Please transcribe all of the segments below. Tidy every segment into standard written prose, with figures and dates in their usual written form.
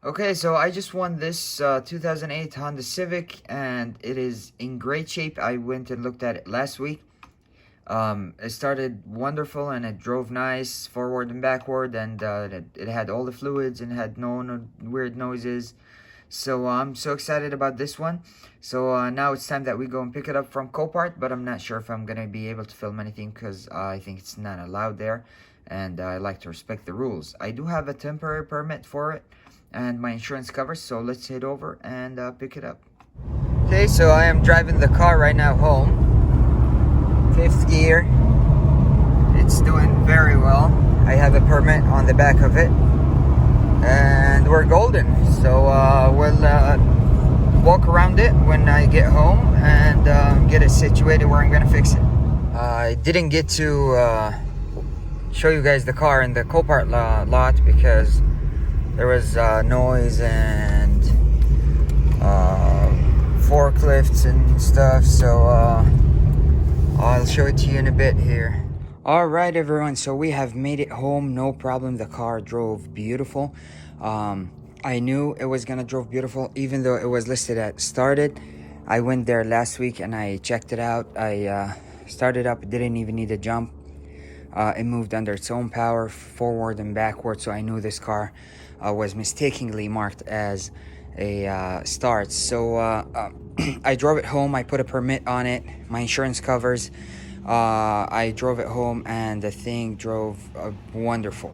Okay, so I just won this 2008 Honda Civic, and it is in great shape. I went and looked at it last week. It started wonderful, and it drove nice forward and backward, and it had all the fluids and had no weird noises. So I'm so excited about this one. So now it's time that we go and pick it up from Copart, but I'm not sure if I'm gonna be able to film anything because I think it's not allowed there, and I like to respect the rules. I do have a temporary permit for it, and my insurance covers, so let's head over and pick it up. Okay, so I am driving the car right now home. Fifth gear. It's doing very well. I have a permit on the back of it, and we're golden. So we'll walk around it when I get home and get it situated where I'm gonna fix it. I didn't get to show you guys the car in the Copart lot because there was noise and forklifts and stuff, so I'll show it to you in a bit here. Alright everyone, so we have made it home, no problem. The car drove beautiful. I knew it was gonna drove beautiful even though it was listed at started. I went there last week and I checked it out. I started up, it didn't even need a jump. It moved under its own power, forward and backward, so I knew this car was mistakenly marked as a start. So I drove it home, I put a permit on it, my insurance covers. I drove it home and the thing drove wonderful.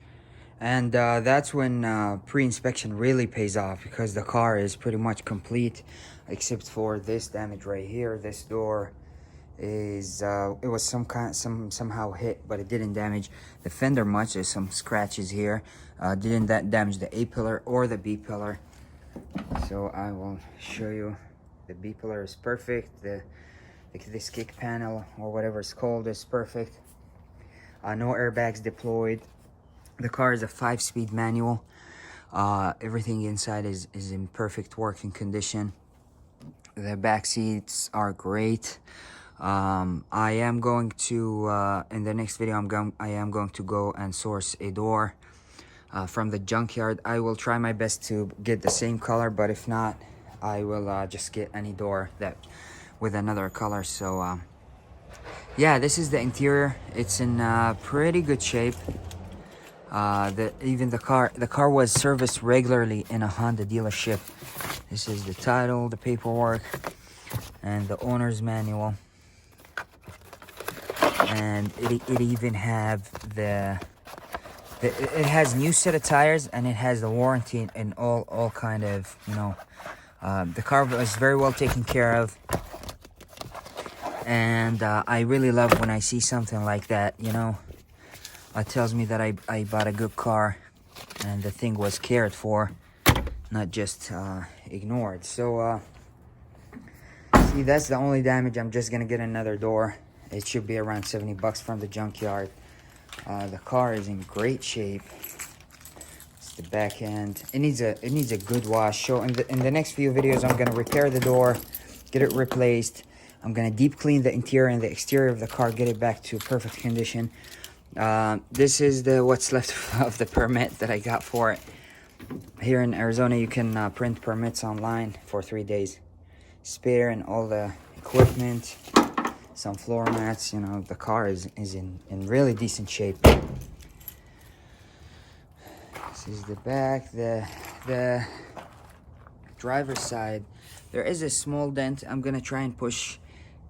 And that's when pre-inspection really pays off, because the car is pretty much complete except for this damage right here. This door is it was somehow hit, but it didn't damage the fender much. There's some scratches here. Didn't that damage the A pillar or the B pillar. So I will show you. The B pillar is perfect. This kick panel or whatever it's called is perfect. No airbags deployed. The car is a 5-speed manual. Everything inside is in perfect working condition. The back seats are great. I am going to in the next video I am going to go and source a door from the junkyard. I will try my best to get the same color, but if not, I will just get any door that with another color. So yeah, this is the interior. It's in pretty good shape. Even the car was serviced regularly in a Honda dealership. This is the title, the paperwork, and the owner's manual. And it even have it has new set of tires, and it has the warranty and all kind of, you know, the car was very well taken care of. And I really love when I see something like that, you know. It tells me that I bought a good car and the thing was cared for, not just ignored. So see, that's the only damage. I'm just gonna get another door. It should be around 70 bucks from the junkyard. The car is in great shape. It's the back end. It needs a good wash. So in the next few videos, I'm gonna repair the door, get it replaced. I'm gonna deep clean the interior and the exterior of the car, get it back to perfect condition. This is what's left of the permit that I got for it. Here in Arizona, you can print permits online for 3 days. Spare and all the equipment, some floor mats. You know, the car is in really decent shape. This is the back. The driver's side, there is a small dent. I'm gonna try and push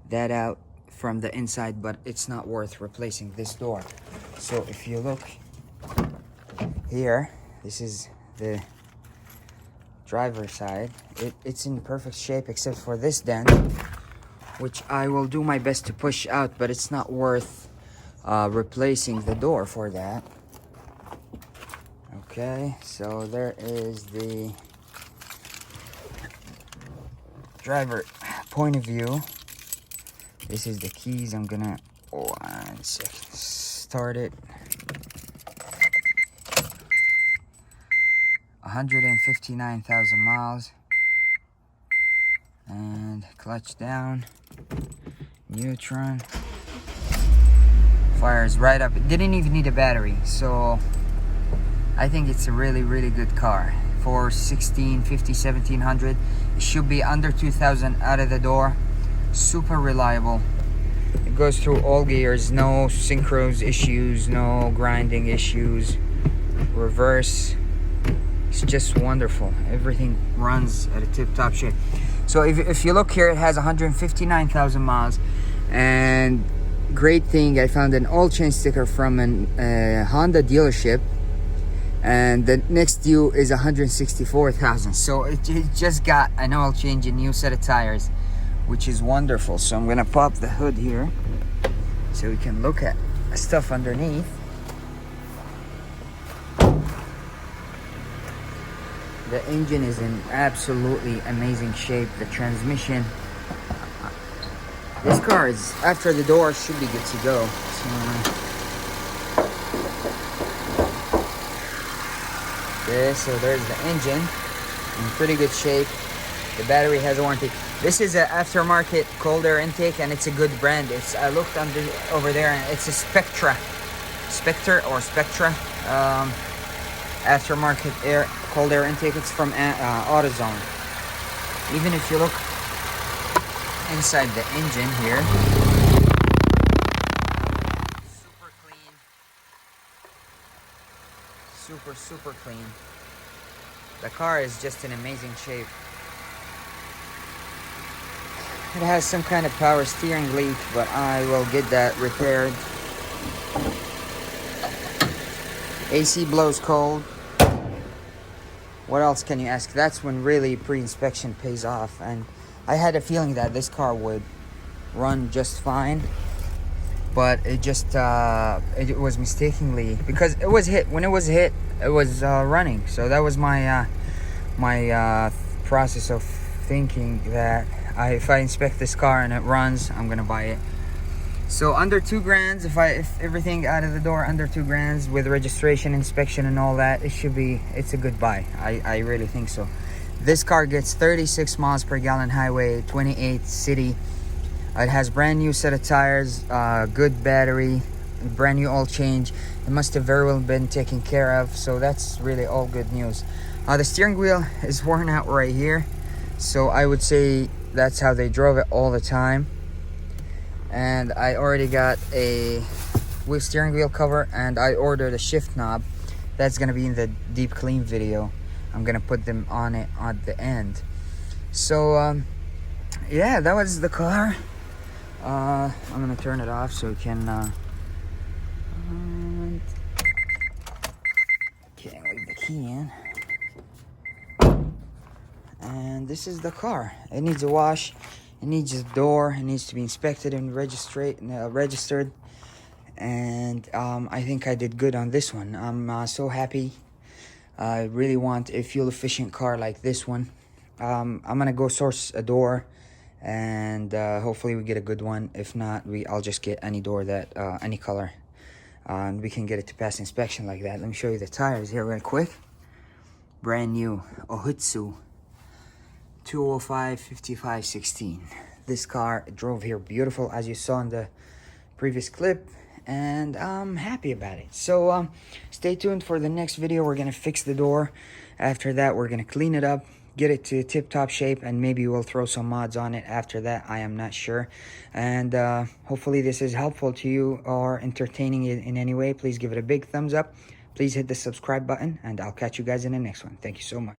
that out from the inside, but it's not worth replacing this door. So if you look here, this is the driver's side. It's in perfect shape except for this dent, which I will do my best to push out, but it's not worth replacing the door for that. Okay, so there is the driver point of view. This is the keys. I'm gonna, 1 second, start it. 159,000 miles. And clutch down. Neutron. Fires right up. It didn't even need a battery. So I think it's a really, really good car. for 1650, 1700. It should be under 2000 out of the door. Super reliable. It goes through all gears, no synchros issues, no grinding issues. Reverse, it's just wonderful. Everything runs at a tip-top shape. So if you look here, it has 159,000 miles. And great thing, I found an oil change sticker from a Honda dealership, and the next due is 164,000. So it just got an oil change, a new set of tires, which is wonderful. So I'm gonna pop the hood here so we can look at stuff underneath. The engine is in absolutely amazing shape. The transmission, this car is, after the door, should be good to go. So there's the engine in pretty good shape. The battery has a warranty. This is an aftermarket cold air intake, and it's a good brand. I looked over there, and it's a Spectra aftermarket cold air intake. It's from AutoZone. Even if you look inside the engine here, super clean, super clean. The car is just in amazing shape. It has some kind of power steering leak, but I will get that repaired. AC blows cold. What else can you ask? That's when really pre-inspection pays off. And I had a feeling that this car would run just fine, but it just it was mistakenly, because it was hit. When it was hit, it was running. So that was my process of thinking that if I inspect this car and it runs, I'm gonna buy it. So under 2 grand, if everything out of the door under 2 grand with registration, inspection and all that, it's a good buy. I really think so. This car gets 36 miles per gallon highway, 28 city. It has brand new set of tires, good battery, brand new oil change. It must have very well been taken care of, so that's really all good news. The steering wheel is worn out right here, so I would say that's how they drove it all the time. And I already got a steering wheel cover, and I ordered a shift knob. That's gonna be in the deep clean video. I'm gonna put them on it at the end. So yeah, that was the car. I'm gonna turn it off so we can can't leave the key in. And this is the car. It needs a wash. It needs a door. It needs to be inspected and registered. And I think I did good on this one. I'm so happy. I really want a fuel efficient car like this one. I'm gonna go source a door, and hopefully we get a good one. If not, I'll just get any door that any color, and we can get it to pass inspection like that. Let me show you the tires here real quick. Brand new Ohitsu 205 5516. This car drove here beautiful, as you saw in the previous clip, and I'm happy about it. So stay tuned for the next video. We're gonna fix the door. After that, we're gonna clean it up, get it to tip-top shape, and maybe we'll throw some mods on it after that. I am not sure. And hopefully this is helpful to you or entertaining it in any way. Please give it a big thumbs up. Please hit the subscribe button, and I'll catch you guys in the next one. Thank you so much.